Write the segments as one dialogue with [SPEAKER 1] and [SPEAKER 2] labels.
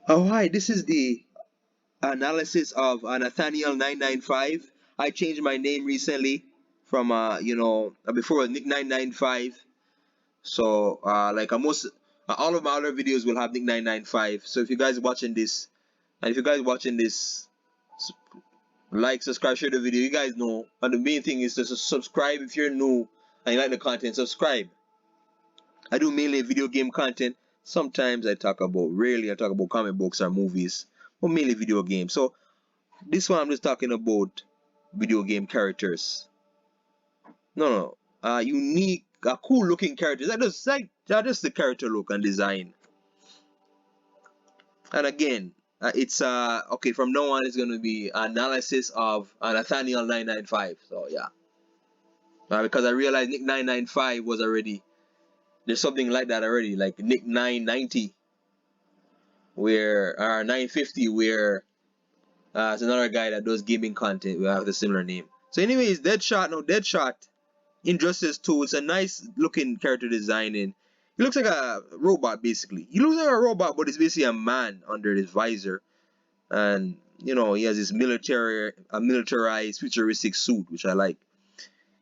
[SPEAKER 1] Oh, hi, this is the analysis of Nathaniel 995. I changed my name recently from, before Nick 995. So, all of my other videos will have Nick 995. So, if you guys watching this, and if you guys watching this, s- like, subscribe, share the video. You guys know. And the main thing is to subscribe if you're new and you like the content. Subscribe. I do mainly video game content. Sometimes rarely I talk about comic books or movies, but mainly video games. So, this one I'm just talking about video game characters. No, no, unique, cool looking characters. That just the character look and design. And again, it's okay. From now on, it's gonna be analysis of Nathaniel 995. So yeah, because I realized Nick 995 was already there's something like that already, like Nick 990, where 950, where it's another guy that does gaming content. We have the similar name. So, anyways, Deadshot. No, Deadshot. Injustice 2, it's a nice looking character design in. He looks like a robot basically. He looks like a robot, but it's basically a man under his visor. And he has this militarized futuristic suit, which I like.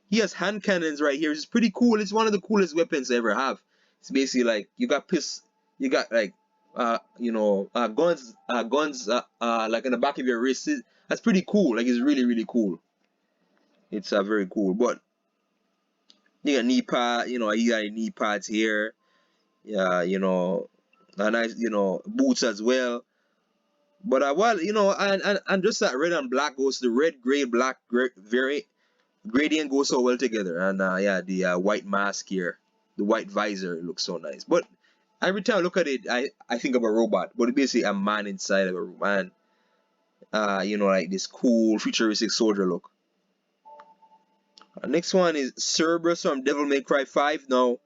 [SPEAKER 1] He has hand cannons right here, which is pretty cool. It's one of the coolest weapons I ever have. It's basically like you got like guns like in the back of your wrist. That's pretty cool. Like it's really really cool. It's very cool. But you got knee pad, you got knee pads here. Yeah, a nice, boots as well. But and just that red and black goes the red, gray, black, very gradient goes so well together. And yeah, the white mask here, the white visor looks so nice. But every time I look at it, I think of a robot, but it's basically a man inside of a man. Like this cool futuristic soldier look. Next one is Cerberus from Devil May Cry 5. Now,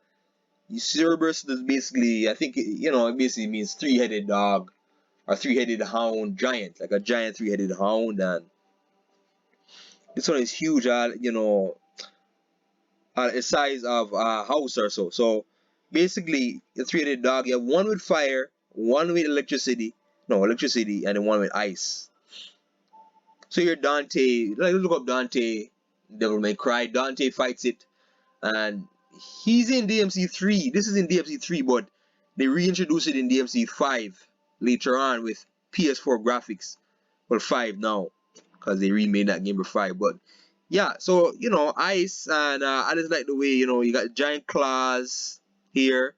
[SPEAKER 1] Cerberus is basically, I think, it basically means three-headed dog or three-headed hound giant, like a giant three-headed hound. And this one is huge, the size of a house or so. So basically, a three-headed dog, you have one with fire, one with electricity, and then one with ice. So you're Dante, like look up Dante, Devil May Cry. Dante fights it, and he's in DMC3. This is in DMC3, but they reintroduced it in DMC5 later on with PS4 graphics. Well, 5 now, because they remade that game for 5. But yeah, so ice, and I just like the way you got giant claws here,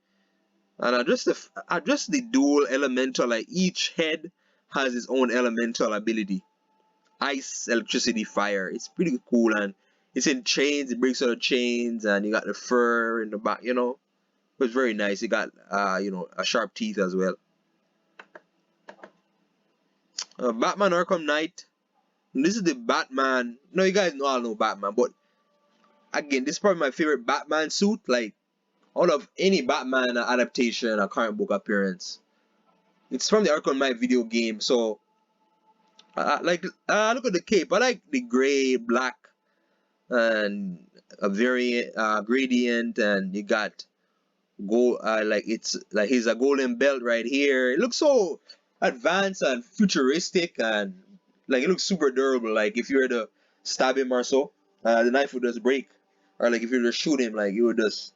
[SPEAKER 1] and just the dual elemental. Like each head has its own elemental ability: ice, electricity, fire. It's pretty cool, and it's in chains. It breaks out of chains, and you got the fur in the back. It's very nice. It got a sharp teeth as well. Batman Arkham Knight. This is the Batman. No, you guys all know Batman, but again, this is probably my favorite Batman suit. Like out of any Batman adaptation or comic book appearance, it's from the Arkham Knight video game. So, look at the cape. I like the gray, black, and a very gradient, and you got gold. Like it's like he's a golden belt right here. It looks so advanced and futuristic, and like it looks super durable. Like if you were to stab him or so, the knife would just break, or like if you were to shoot him, like it would just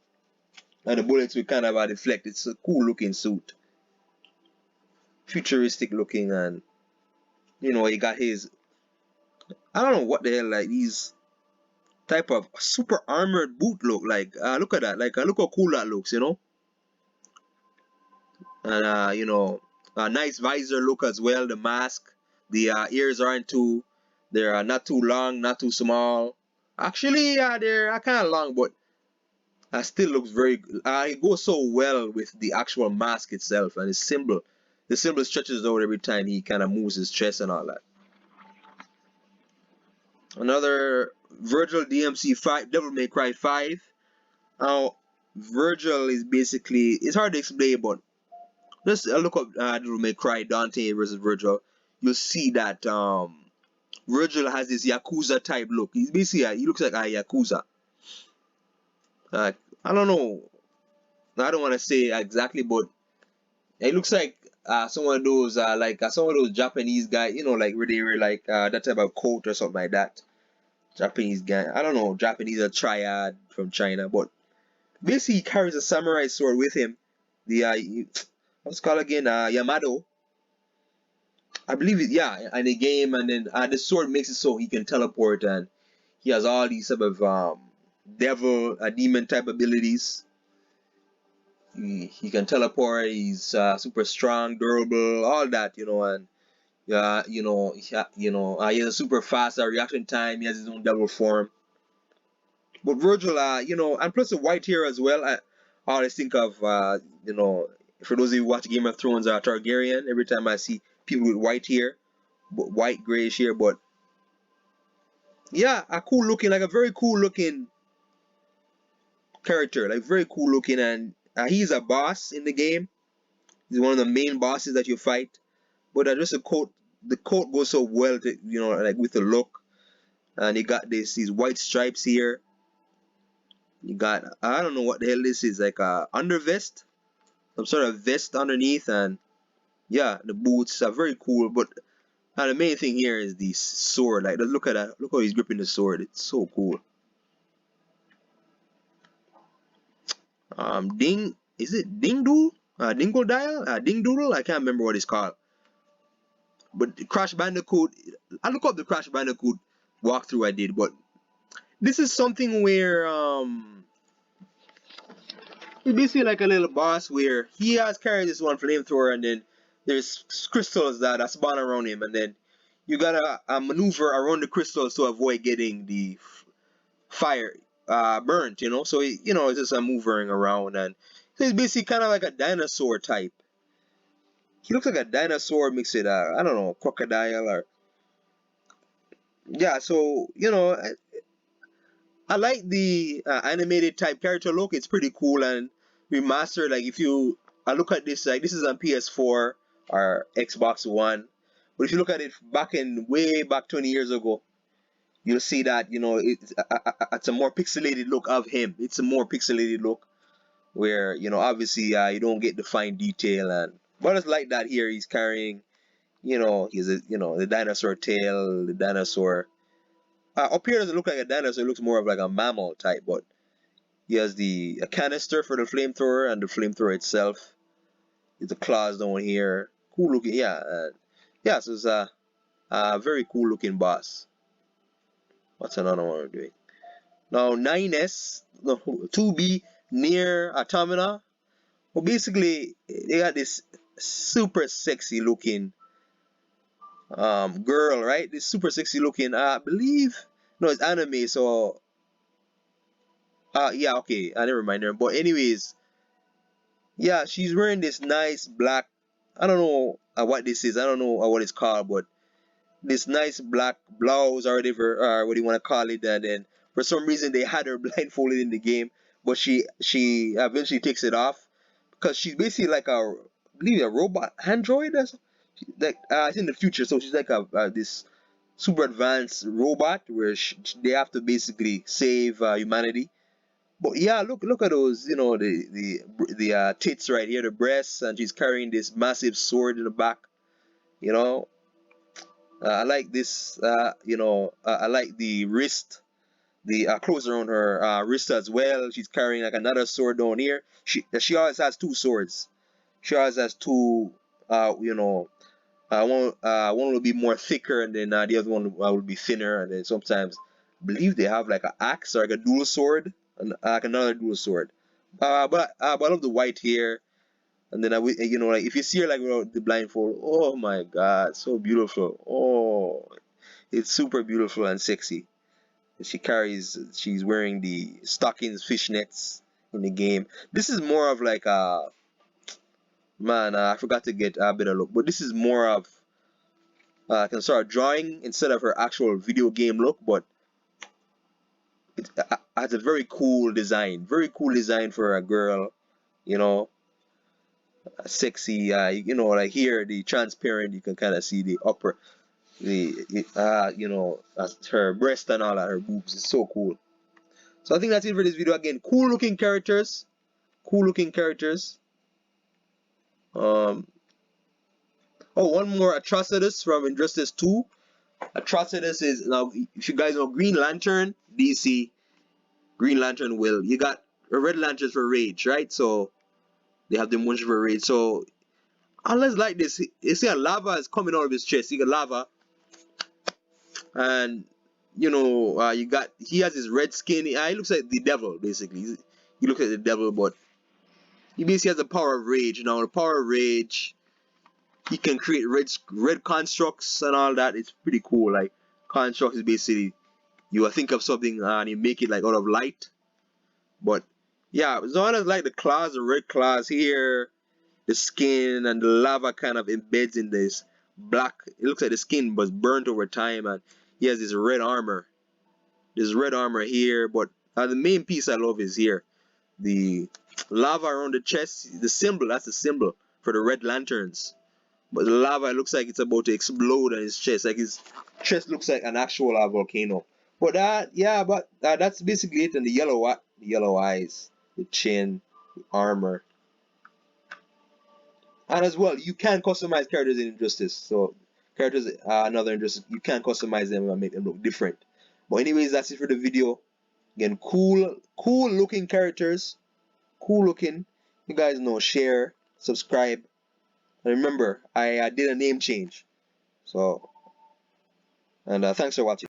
[SPEAKER 1] and the bullets would kind of deflect. It's a cool looking suit, futuristic looking, and he got his I don't know what the hell like these type of super armored boot look like. Look at that, like look how cool that looks, and a nice visor look as well. The mask, the ears aren't they're not too long, not too small. Actually, they're kind of long, but still looks very. It goes so well with the actual mask itself and his symbol. The symbol stretches out every time he kind of moves his chest and all that. Another Virgil DMC5, Devil May Cry 5. Now, Virgil is basically, it's hard to explain, but just look up Devil May Cry Dante versus Virgil. You'll see that Virgil has this Yakuza type look. He's basically, he looks like a Yakuza. I don't know. I don't want to say exactly, but it looks like some of those some of those Japanese guys, like where they wear like that type of coat or something like that. Japanese guy, I don't know, Japanese or triad from China, but basically he carries a samurai sword with him. The what's it called again? Yamato, I believe it. Yeah, in the game, and then the sword makes it so he can teleport, and he has all these type of devil, demon type abilities. He can teleport. He's super strong, durable, all that, and he has a super fast reaction time. He has his own devil form. But Virgil, and plus the white hair as well. I always think of, for those of you who watch Game of Thrones, Targaryen. Every time I see people with white hair, but white grayish hair, but yeah, a cool looking, like a very cool looking character, like very cool looking, and he's a boss in the game. He's one of the main bosses that you fight. But just the coat goes so well, like with the look, and you got these white stripes here. You got, I don't know what the hell this is, like a under vest, some sort of vest underneath, and yeah, the boots are very cool. But the main thing here is the sword. Like, look at that, look how he's gripping the sword. It's so cool. Is it Dingdoodle? Dingdoodle? I can't remember what it's called. But Crash Bandicoot, I look up the Crash Bandicoot walkthrough I did, but this is something where it's basically like a little boss where he has carried this one flamethrower, and then there's crystals that spawn around him, and then you gotta maneuver around the crystals to avoid getting the fire burnt, So it's just moving around, and so it's basically kind of like a dinosaur type. He looks like a dinosaur mixed with I don't know, crocodile or yeah. So I like the animated type character look. It's pretty cool and remastered. Like if you I look at this, like this is on PS4 or Xbox One, but if you look at it back in way back 20 years ago, you'll see that it's a more pixelated look of him. It's a more pixelated look where obviously you don't get the fine detail, and but it's like that here. He's carrying he's the dinosaur tail, the dinosaur. Up here doesn't look like a dinosaur. It looks more of like a mammal type, but he has a canister for the flamethrower, and the flamethrower itself. The claws down here. Cool looking, yeah. Yeah, so it's a very cool looking boss. What's another one we're doing? Now 9S, no, 2B Near Automata. Well, basically, they got this super sexy looking girl, right? This super sexy looking, I believe, no, it's anime, so yeah, okay, I never mind her. But anyways, yeah, she's wearing this nice black. I don't know what this is. I don't know what it's called, but this nice black blouse or whatever, or what do you want to call it. And then for some reason they had her blindfolded in the game, but she eventually takes it off because she's basically like I believe a robot android or something. Like it's in the future, so she's like this super advanced robot where they have to basically save humanity. But yeah, look at those, the tits right here, the breasts, and she's carrying this massive sword in the back. You know, I like this. I like the wrist, the clothes around her wrist as well. She's carrying like another sword down here. She always has two swords. She always has two. One will be more thicker, and then the other one will be thinner. And then sometimes, I believe they have like an axe or like a dual sword, and like another dual sword. But I love the white hair, and then like if you see her like without the blindfold, oh my God, so beautiful. Oh, it's super beautiful and sexy. She's wearing the stockings, fishnets in the game. This is more of like a man. I forgot to get a better look, but this is more of can start drawing instead of her actual video game look, but it has a very cool design for a girl, you know, sexy, like here the transparent, you can kind of see the upper, her breast and all that, her boobs. It's so cool. So I think that's it for this video. Again, cool looking characters. Um, Oh, one more Atrocitus from Injustice 2. Atrocitus is, now if you guys know Green Lantern, DC, Green Lantern will, you got a Red Lantern for Rage, right? So they have the emotion for Rage. So unless like this, you see a lava is coming out of his chest. You got lava, and you got, he has his red skin. He looks like the devil basically. He looks like the devil, but he basically has the power of rage. Now the power of rage, he can create red constructs and all that. It's pretty cool. Like constructs is basically, you think of something and you make it like out of light. But yeah, as long as like the claws, the red claws here, the skin and the lava kind of embeds in this black. It looks like the skin was burnt over time, and he has this red armor. This red armor here, but the main piece I love is here. The lava around the chest, the symbol, that's the symbol for the Red Lanterns. But the lava looks like it's about to explode on his chest. Like his chest looks like an actual volcano. But yeah, but that's basically it. And the yellow eyes, the chin, the armor, and as well, you can customize characters in Injustice. So characters, another Injustice, you can customize them and make them look different. But anyways, that's it for the video. Again, cool looking characters, cool looking. You guys know, share, subscribe, and remember, I did a name change. So, and thanks for watching.